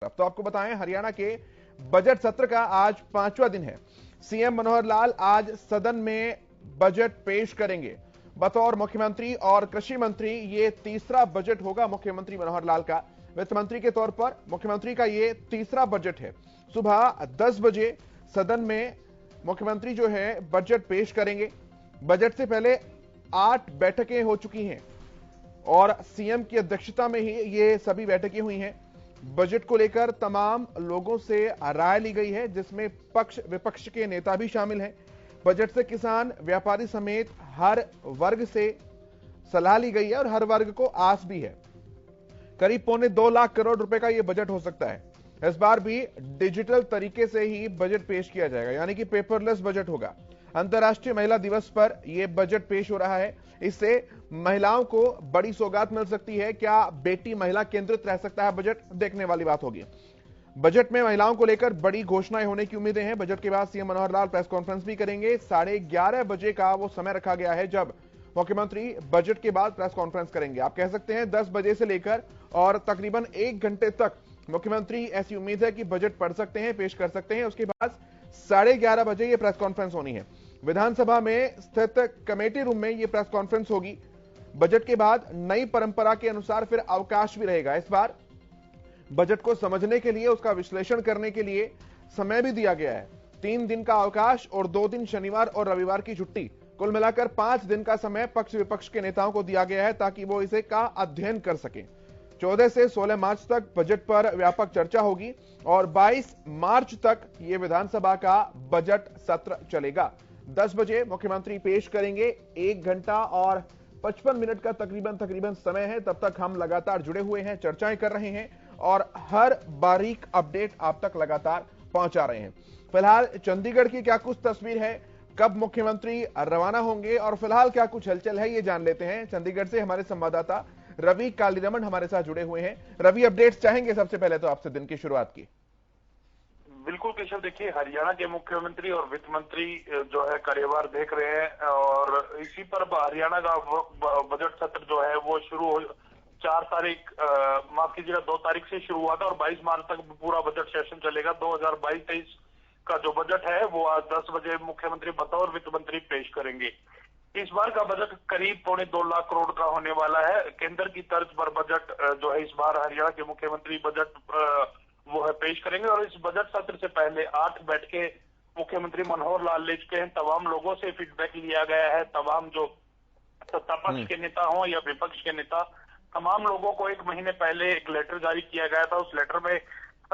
तरफ। तो आपको बताएं, हरियाणा के बजट सत्र का आज 5वां दिन है। सीएम मनोहर लाल आज सदन में बजट पेश करेंगे। बतौर मुख्यमंत्री और कृषि मंत्री ये तीसरा बजट होगा मुख्यमंत्री मनोहर लाल का। वित्त मंत्री के तौर पर मुख्यमंत्री का ये तीसरा बजट है। सुबह 10 बजे सदन में मुख्यमंत्री जो है बजट पेश करेंगे। बजट से पहले 8 बैठकें हो चुकी हैं और सीएम की अध्यक्षता में ही ये सभी बैठकें हुई हैं। बजट को लेकर तमाम लोगों से राय ली गई है, जिसमें पक्ष विपक्ष के नेता भी शामिल हैं। बजट से किसान, व्यापारी समेत हर वर्ग से सलाह ली गई है और हर वर्ग को आस भी है। करीब 2.25 लाख करोड़ रुपए का यह बजट हो सकता है। इस बार भी डिजिटल तरीके से ही बजट पेश किया जाएगा, यानी कि पेपरलेस बजट होगा। अंतर्राष्ट्रीय महिला दिवस पर यह बजट पेश हो रहा है। इससे महिलाओं को बड़ी सौगात मिल सकती है। क्या बेटी महिला केंद्रित रह सकता है बजट, देखने वाली बात होगी। बजट में महिलाओं को लेकर बड़ी घोषणाएं होने की उम्मीदें हैं। बजट के बाद CM Manohar Lal press conference भी करेंगे। 11:30 बजे का वो समय रखा गया है जब मुख्यमंत्री बजट के बाद प्रेस कॉन्फ्रेंस करेंगे। आप कह सकते हैं 10 बजे से लेकर और तकरीबन 1 घंटे तक मुख्यमंत्री, ऐसी उम्मीद है कि बजट पढ़ सकते हैं, पेश कर सकते हैं। उसके बाद 11:30 बजे ये प्रेस कॉन्फ्रेंस होनी है। विधानसभा में स्थित कमेटी रूम में ये प्रेस कॉन्फ्रेंस होगी। बजट के बाद नई परंपरा के अनुसार फिर अवकाश भी रहेगा। इस बार बजट को समझने के लिए, उसका विश्लेषण करने के लिए समय भी दिया गया है। 3 दिन का अवकाश और 2 दिन शनिवार और रविवार की छुट्टी, कुल मिलाकर 5 दिन का समय पक्ष विपक्ष के नेताओं को दिया गया है ताकि वो इसे का अध्ययन कर सकें। 14 से 16 मार्च तक बजट पर व्यापक चर्चा होगी और 22 मार्च तक ये विधानसभा का बजट सत्र चलेगा। 10 बजे मुख्यमंत्री पेश करेंगे। 1 घंटा और 55 मिनट का तकरीबन समय है। तब तक हम लगातार जुड़े हुए हैं, चर्चाएं कर रहे हैं और हर बारीक अपडेट आप तक लगातार पहुंचा रहे हैं। फिलहाल चंडीगढ़ की क्या कुछ तस्वीर है, कब मुख्यमंत्री रवाना होंगे और फिलहाल क्या कुछ हलचल है, ये जान लेते हैं। चंडीगढ़ से हमारे संवाददाता रवि कालीरमण हमारे साथ जुड़े हुए हैं। रवि, अपडेट्स चाहेंगे सबसे पहले तो आपसे दिन की शुरुआत की। बिल्कुल केशव, देखिए हरियाणा के मुख्यमंत्री और वित्त मंत्री जो है कार्यभार देख रहे हैं और इसी पर हरियाणा का बजट सत्र जो है वो शुरू हो 4 तारीख, माफ कीजिएगा 2 तारीख से शुरू हुआ था और 22 मार्च तक पूरा बजट सेशन चलेगा। 2022-23 का जो बजट है वो आज 10 बजे मुख्यमंत्री बतौर वित्त मंत्री पेश करेंगे। इस बार का बजट करीब 2.25 लाख करोड़ का होने वाला है। केंद्र की तर्ज पर बजट जो है इस बार हरियाणा के मुख्यमंत्री बजट वो है पेश करेंगे और इस बजट सत्र से पहले 8 बैठकें मुख्यमंत्री मनोहर लाल ले चुके हैं। तमाम लोगों से फीडबैक लिया गया है। तमाम जो सत्ता पक्ष के नेता हों या विपक्ष के नेता, तमाम लोगों को 1 महीने पहले एक लेटर जारी किया गया था। उस लेटर में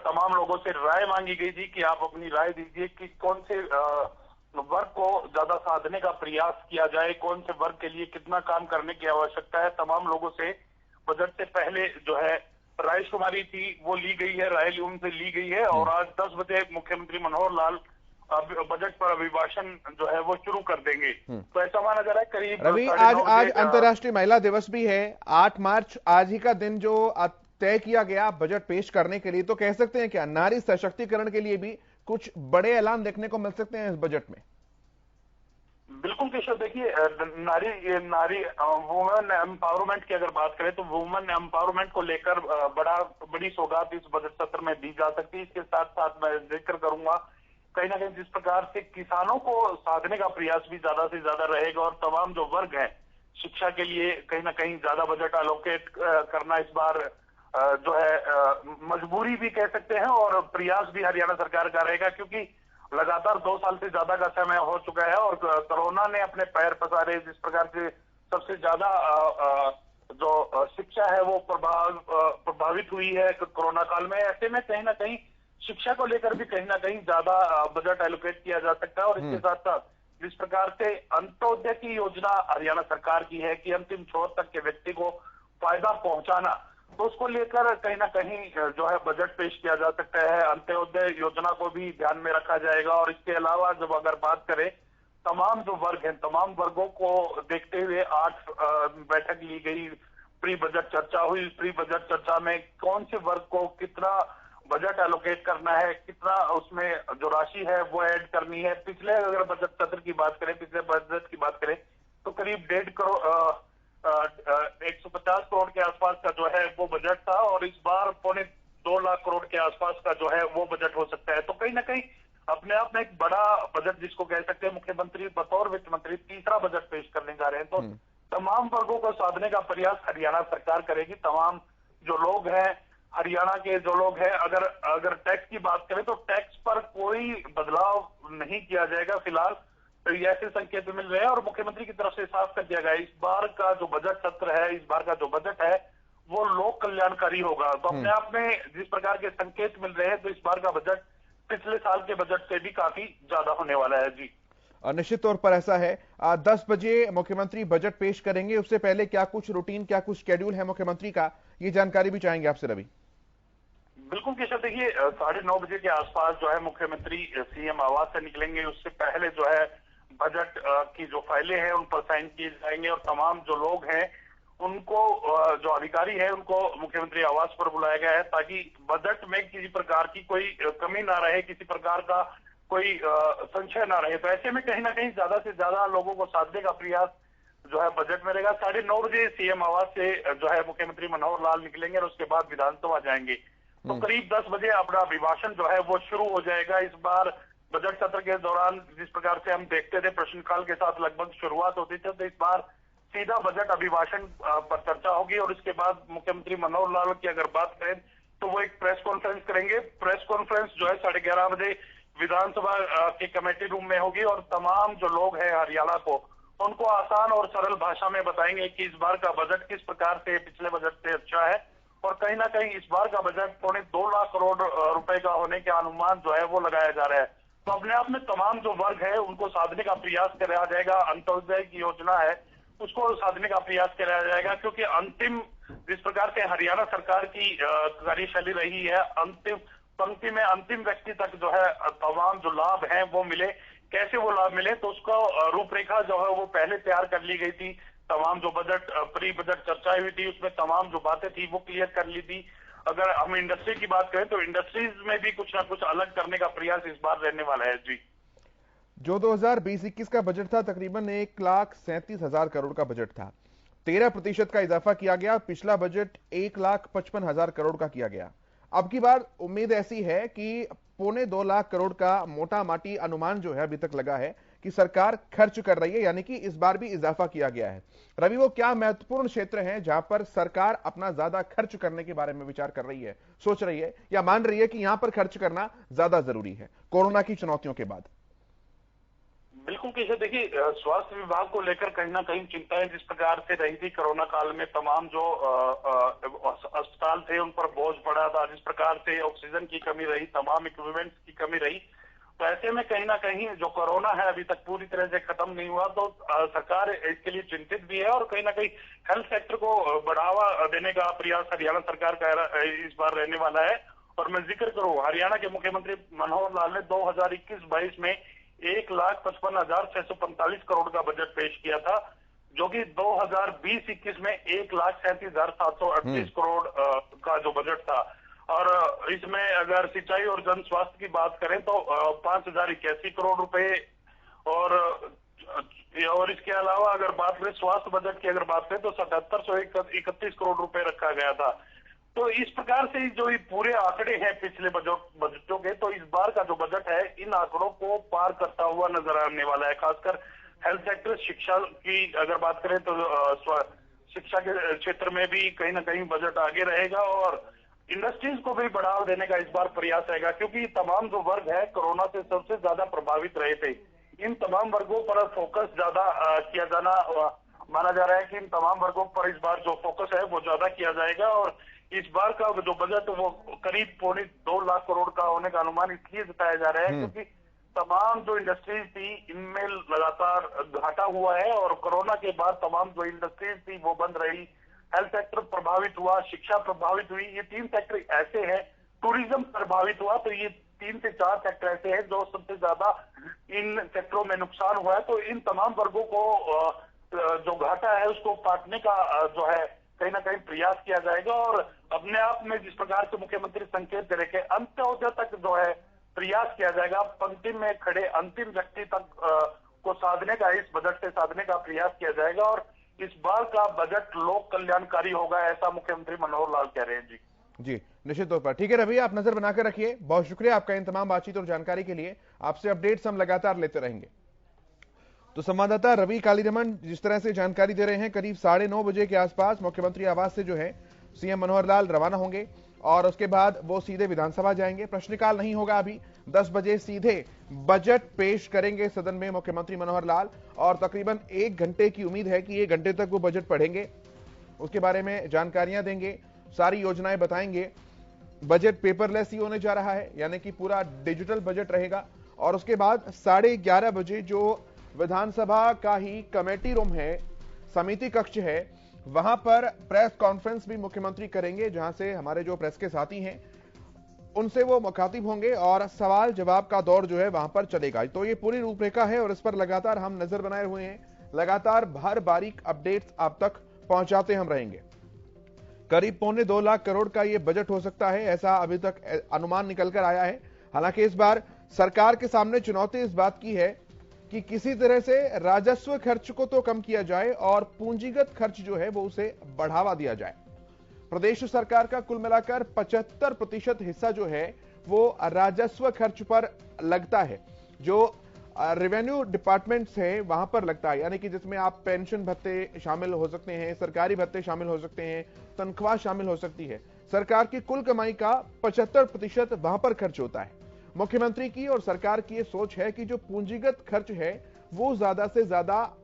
तमाम लोगों से राय मांगी गई थी कि आप अपनी राय दीजिए कि कौन से वर्ग को ज्यादा साधने का प्रयास किया जाए, कौन से वर्ग के लिए कितना काम करने की आवश्यकता है। तमाम लोगों से बजट से पहले जो है रायशुमारी थी वो ली गई है, राय उनसे ली गई है और आज 10 बजे मुख्यमंत्री मनोहर लाल बजट पर अभिभाषण जो है वो शुरू कर देंगे। तो ऐसा माना जा रहा है करीब रवि, आज अंतर्राष्ट्रीय महिला दिवस भी है, 8 मार्च, आज ही का दिन जो तय किया गया बजट पेश करने के लिए। तो कह सकते हैं क्या नारी सशक्तिकरण के लिए भी कुछ बड़े ऐलान देखने को मिल सकते हैं इस बजट में? बिल्कुल केशव, देखिए नारी वुमेन एम्पावरमेंट की अगर बात करें तो वुमेन एम्पावरमेंट को लेकर बड़ी सौगात इस बजट सत्र में दी जा सकती है। इसके साथ साथ मैं जिक्र करूंगा कहीं ना कहीं जिस प्रकार से किसानों को साधने का प्रयास भी ज्यादा से ज्यादा रहेगा और तमाम जो वर्ग है शिक्षा के लिए कहीं ना कहीं ज्यादा बजट एलोकेट करना इस बार जो है मजबूरी भी कह सकते हैं और प्रयास भी हरियाणा सरकार का रहेगा, क्योंकि लगातार 2 साल से ज्यादा का समय हो चुका है और कोरोना ने अपने पैर पसारे। जिस प्रकार से सबसे ज्यादा जो शिक्षा है वो प्रभावित हुई है कोरोना काल में, ऐसे में कहीं ना कहीं शिक्षा को लेकर भी कहीं ना कहीं ज्यादा बजट एलोकेट किया जा सकता है। और इसके साथ साथ जिस प्रकार से अंत्योदय की योजना हरियाणा सरकार की है कि अंतिम छोर तक के व्यक्ति को फायदा पहुंचाना, तो उसको लेकर कहीं ना कहीं जो है बजट पेश किया जा सकता है। अंत्योदय योजना को भी ध्यान में रखा जाएगा और इसके अलावा जब अगर बात करें तमाम जो वर्ग हैं, तमाम वर्गों को देखते हुए 8 बैठक ली गई, प्री बजट चर्चा हुई। प्री बजट चर्चा में कौन से वर्ग को कितना बजट एलोकेट करना है, कितना उसमें जो राशि है वो ऐड करनी है। पिछले अगर बजट सत्र की बात करें, पिछले बजट की बात करें तो करीब 150 करोड़ के आसपास का जो है वो बजट था और इस बार 2.25 2 लाख करोड़ के आसपास का जो है वो बजट हो सकता है। तो कहीं ना कहीं अपने आप में एक बड़ा बजट जिसको कह सकते हैं, मुख्यमंत्री बतौर वित्त मंत्री तीसरा बजट पेश करने जा रहे हैं। तो तमाम वर्गों को साधने का प्रयास हरियाणा सरकार करेगी। तमाम जो लोग हैं हरियाणा के, जो लोग हैं, अगर टैक्स की बात करें तो टैक्स पर कोई बदलाव नहीं किया जाएगा फिलहाल, तो ये ऐसे संकेत मिल रहे हैं और मुख्यमंत्री की तरफ से साफ कर दिया गया इस बार का जो बजट सत्र है, इस बार का जो बजट है वो लोक कल्याणकारी होगा। तो अपने आप में जिस प्रकार के संकेत मिल रहे हैं, तो इस बार का बजट पिछले साल के बजट से भी काफी ज्यादा होने वाला है जी। निश्चित तौर पर ऐसा है। 10 बजे मुख्यमंत्री बजट पेश करेंगे, उससे पहले क्या कुछ रूटीन, क्या कुछ शेड्यूल है मुख्यमंत्री का, ये जानकारी भी चाहेंगे आपसे रवि। बिल्कुल केशव, देखिए 9:30 बजे के आसपास जो है मुख्यमंत्री सीएम आवास से निकलेंगे। उससे पहले जो है बजट की जो फाइलें हैं उन पर साइन किए जाएंगे और तमाम जो लोग हैं उनको, जो अधिकारी है उनको मुख्यमंत्री आवास पर बुलाया गया है ताकि बजट में किसी प्रकार की कोई कमी ना रहे, किसी प्रकार का कोई संशय ना रहे। तो ऐसे में कहीं ना कहीं ज्यादा से ज्यादा लोगों को साधने का प्रयास जो है बजट में रहेगा। 9:30 बजे सीएम आवास से जो है मुख्यमंत्री मनोहर लाल निकलेंगे और उसके बाद विधानसभा जाएंगे। तो करीब 10 बजे अपना अभिभाषण जो है वो शुरू हो जाएगा। इस बार बजट सत्र के दौरान जिस प्रकार से हम देखते थे प्रश्नकाल के साथ लगभग शुरुआत होती थी, तो इस बार सीधा बजट अभिभाषण पर चर्चा होगी और इसके बाद मुख्यमंत्री मनोहर लाल की अगर बात करें तो वो एक प्रेस कॉन्फ्रेंस करेंगे। प्रेस कॉन्फ्रेंस जो है 11:30 बजे विधानसभा के कमेटी रूम में होगी और तमाम जो लोग हैं हरियाणा को, उनको आसान और सरल भाषा में बताएंगे कि इस बार का बजट किस प्रकार से पिछले बजट से अच्छा है और कहीं ना कहीं इस बार का बजट 2.25 लाख करोड़ रुपए का होने के अनुमान जो है वो लगाया जा रहा है। तो अपने आप में तमाम जो वर्ग है उनको साधने का प्रयास किया जाएगा। अंत्योदय की योजना है उसको साधने का प्रयास किया जाएगा, क्योंकि अंतिम जिस प्रकार से हरियाणा सरकार की कार्यशैली रही है, अंतिम पंक्ति में अंतिम व्यक्ति तक जो है तमाम जो लाभ हैं वो मिले, कैसे वो लाभ मिले, तो उसका रूपरेखा जो है वो पहले तैयार कर ली गई थी। तमाम जो बजट प्री बजट चर्चाएं हुई थी उसमें तमाम जो बातें थी वो क्लियर कर ली थी। अगर हम इंडस्ट्री की बात करें तो इंडस्ट्रीज में भी कुछ ना कुछ अलग करने का प्रयास इस बार रहने वाला है जी। जो 2020-21 का बजट था तकरीबन 1,37,000 करोड़ का बजट था, 13% का इजाफा किया गया। पिछला बजट 1,55,000 करोड़ का किया गया। अब की बार उम्मीद ऐसी है कि 2.25 लाख करोड़ का मोटा माटी अनुमान जो है अभी तक लगा है कि सरकार खर्च कर रही है, यानी कि इस बार भी इजाफा किया गया है। रवि, वो क्या महत्वपूर्ण क्षेत्र हैं जहां पर सरकार अपना ज्यादा खर्च करने के बारे में विचार कर रही है, सोच रही है या मान रही है कि यहां पर खर्च करना ज्यादा जरूरी है कोरोना की चुनौतियों के बाद? बिल्कुल कैसे, देखिए स्वास्थ्य विभाग को लेकर कहीं ना कहीं चिंताएं जिस प्रकार से रही थी कोरोना काल में, तमाम जो अस्पताल थे उन पर बोझ पड़ा था, जिस प्रकार से ऑक्सीजन की कमी रही, तमाम इक्विपमेंट्स की कमी रही। तो ऐसे में कहीं ना कहीं जो कोरोना है अभी तक पूरी तरह से खत्म नहीं हुआ, तो सरकार इसके लिए चिंतित भी है और कहीं ना कहीं हेल्थ सेक्टर को बढ़ावा देने का प्रयास हरियाणा सरकार का इस बार रहने वाला है। और मैं जिक्र करूं, हरियाणा के मुख्यमंत्री मनोहर लाल ने 2021-22 में 1,55,645 करोड़ का बजट पेश किया था, जो कि 2020-21 में 1,37,738 करोड़ का जो बजट था। और इसमें अगर सिंचाई और जन स्वास्थ्य की बात करें तो 5,081 करोड़ रुपए और इसके अलावा अगर बात करें स्वास्थ्य बजट की, अगर बात करें तो 7,731 करोड़ रुपए रखा गया था। तो इस प्रकार से जो ये पूरे आंकड़े हैं पिछले बजटों के, तो इस बार का जो बजट है इन आंकड़ों को पार करता हुआ नजर आने वाला है। खासकर हेल्थ सेक्टर, शिक्षा की अगर बात करें तो शिक्षा के क्षेत्र में भी कहीं ना कहीं बजट आगे रहेगा और इंडस्ट्रीज को भी बढ़ावा देने का इस बार प्रयास रहेगा, क्योंकि तमाम जो वर्ग है कोरोना से सबसे ज्यादा प्रभावित रहे थे। इन तमाम वर्गों पर फोकस ज्यादा किया जाना माना जा रहा है कि इन तमाम वर्गों पर इस बार जो फोकस है वो ज्यादा किया जाएगा। और इस बार का जो बजट वो करीब 2.25 लाख करोड़ का होने का अनुमान इसलिए जताया जा रहा है क्योंकि तमाम जो इंडस्ट्रीज थी इनमें लगातार घाटा हुआ है और कोरोना के बाद तमाम जो इंडस्ट्रीज थी वो बंद रही, हेल्थ सेक्टर प्रभावित हुआ, शिक्षा प्रभावित हुई। ये 3 सेक्टर ऐसे हैं, टूरिज्म प्रभावित हुआ, तो ये 3 से 4 सेक्टर ऐसे हैं जो सबसे ज्यादा इन सेक्टरों में नुकसान हुआ है। तो इन तमाम वर्गों को जो घाटा है उसको पाटने का जो है कहीं ना कहीं प्रयास किया जाएगा और अपने आप में जिस प्रकार से मुख्यमंत्री संकेत दे रखे अंत्योदय तक जो है प्रयास किया जाएगा, पंक्ति में खड़े अंतिम व्यक्ति तक को साधने का, इस बजट से साधने का प्रयास किया जाएगा और इस बार का बजट लोक कल्याणकारी होगा, ऐसा मुख्यमंत्री मनोहर लाल कह रहे हैं जी। जी, निश्चित तौर पर। ठीक है रवि, आप नजर बनाकर रखिए। बहुत शुक्रिया आपका इन तमाम बातचीत और जानकारी के लिए। आपसे अपडेट्स हम लगातार लेते रहेंगे। तो संवाददाता रवि कालीरमन जिस तरह से जानकारी दे रहे हैं, करीब 9:30 बजे के आसपास मुख्यमंत्री आवास से जो है सीएम मनोहर लाल रवाना होंगे और उसके बाद वो सीधे विधानसभा जाएंगे। प्रश्नकाल नहीं होगा अभी। 10 बजे सीधे बजट पेश करेंगे सदन में मुख्यमंत्री मनोहर लाल और तकरीबन 1 घंटे की उम्मीद है कि 1 घंटे तक वो बजट पढ़ेंगे, उसके बारे में जानकारियां देंगे, सारी योजनाएं बताएंगे। बजट पेपरलेस ही होने जा रहा है, यानी कि पूरा डिजिटल बजट रहेगा। और उसके बाद 11:30 बजे जो विधानसभा का ही कमेटी रूम है, समिति कक्ष है, वहां पर प्रेस कॉन्फ्रेंस भी मुख्यमंत्री करेंगे, जहां से हमारे जो प्रेस के साथी हैं उनसे वो मुखातिब होंगे और सवाल जवाब का दौर जो है वहां पर चलेगा। तो ये पूरी रूपरेखा है और इस पर लगातार हम नजर बनाए हुए हैं। लगातार हर बारीक अपडेट्स आप तक पहुंचाते हम रहेंगे। करीब 2.25 लाख करोड़ का यह बजट हो सकता है, ऐसा अभी तक अनुमान निकलकर आया है। हालांकि इस बार सरकार के सामने चुनौती इस बात की है कि किसी तरह से राजस्व खर्च को तो कम किया जाए और पूंजीगत खर्च जो है वो उसे बढ़ावा दिया जाए। प्रदेश सरकार का कुल मिलाकर 75% हिस्सा जो है वो राजस्व खर्च पर लगता है, जो रेवेन्यू डिपार्टमेंट्स है वहां पर लगता है, यानी कि जिसमें आप पेंशन भत्ते शामिल हो सकते हैं, सरकारी भत्ते शामिल हो सकते हैं, तनख्वाह शामिल हो सकती है। सरकार की कुल कमाई का 75% वहां पर खर्च होता है। मुख्यमंत्री की और सरकार की यह सोच है कि जो पूंजीगत खर्च है वो ज्यादा से ज्यादा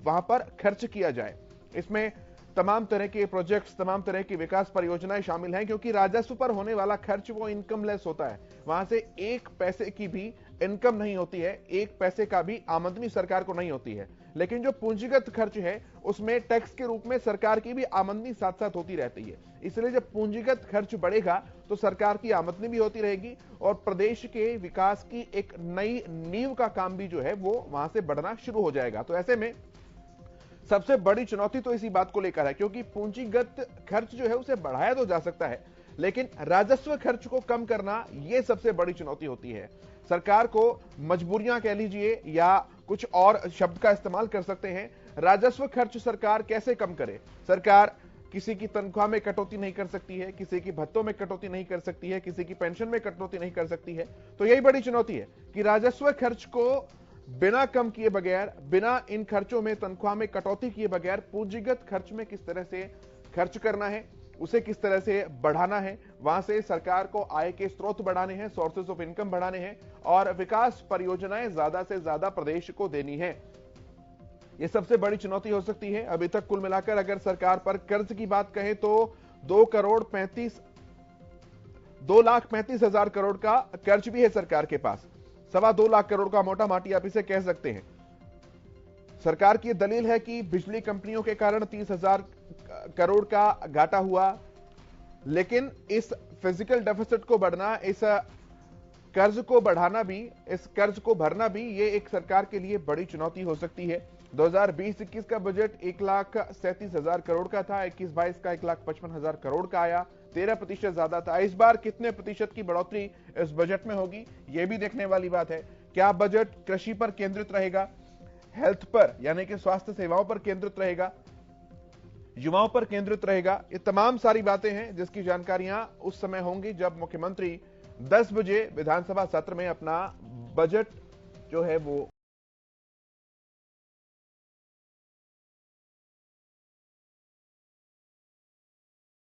वहां पर खर्च किया जाए। इसमें तमाम तरह के प्रोजेक्ट्स, तमाम तरह की विकास परियोजनाएं शामिल हैं, क्योंकि राजस्व पर होने वाला खर्च वो इनकमलेस होता है। वहां से 1 पैसे की भी इनकम नहीं होती है, 1 पैसे का भी आमदनी सरकार को नहीं होती है। लेकिन जो पूंजीगत खर्च है उसमें टैक्स के रूप में सरकार की भी आमदनी साथ साथ होती रहती है। इसलिए जब पूंजीगत खर्च बढ़ेगा तो सरकार की आमदनी भी होती रहेगी और प्रदेश के विकास की एक नई नींव का काम भी जो है वो वहां से बढ़ना शुरू हो जाएगा। तो ऐसे में सबसे बड़ी चुनौती तो इसी बात को लेकर है, क्योंकि पूंजीगत खर्च जो है उसे बढ़ाया तो जा सकता है, लेकिन राजस्व खर्च को कम करना यह सबसे बड़ी चुनौती होती है। सरकार को मजबूरियां कह लीजिए या कुछ और शब्द का इस्तेमाल कर सकते हैं। राजस्व खर्च सरकार कैसे कम करे? सरकार किसी की तनख्वाह में कटौती नहीं कर सकती है, किसी की भत्तों में कटौती नहीं कर सकती है, किसी की पेंशन में कटौती नहीं कर सकती है। तो यही बड़ी चुनौती है कि राजस्व खर्च को बिना कम किए बगैर, बिना इन खर्चों में तनख्वाह में कटौती किए बगैर पूंजीगत खर्च में किस तरह से खर्च करना है, उसे किस तरह से बढ़ाना है। वहां से सरकार को आय के स्रोत बढ़ाने हैं, सोर्सेस ऑफ इनकम बढ़ाने हैं और विकास परियोजनाएं ज्यादा से ज्यादा प्रदेश को देनी है। यह सबसे बड़ी चुनौती हो सकती है। अभी तक कुल मिलाकर अगर सरकार पर कर्ज की बात कहें तो 2,35,000 करोड़ का कर्ज भी है सरकार के पास। 2.25 लाख करोड़ का मोटा माटी आप इसे कह सकते हैं। सरकार की दलील है कि बिजली कंपनियों के कारण 30,000 करोड़ का घाटा हुआ, लेकिन इस फिजिकल डेफिसिट को बढ़ना, इस कर्ज को बढ़ाना भी, इस कर्ज को भरना भी, ये एक सरकार के लिए बड़ी चुनौती हो सकती है। 2020-21 का बजट 1,37,000 करोड़ का था, 21-22 का 1,55,000 करोड़ का आया, 13% ज्यादा था। इस बार कितने प्रतिशत की बढ़ोतरी इस बजट में होगी, यह भी देखने वाली बात है। क्या बजट कृषि पर केंद्रित रहेगा, हेल्थ पर यानी कि स्वास्थ्य सेवाओं पर केंद्रित रहेगा, युवाओं पर केंद्रित रहेगा? ये तमाम सारी बातें हैं जिसकी जानकारियां उस समय होंगी जब मुख्यमंत्री 10 बजे विधानसभा सत्र में अपना बजट जो है वो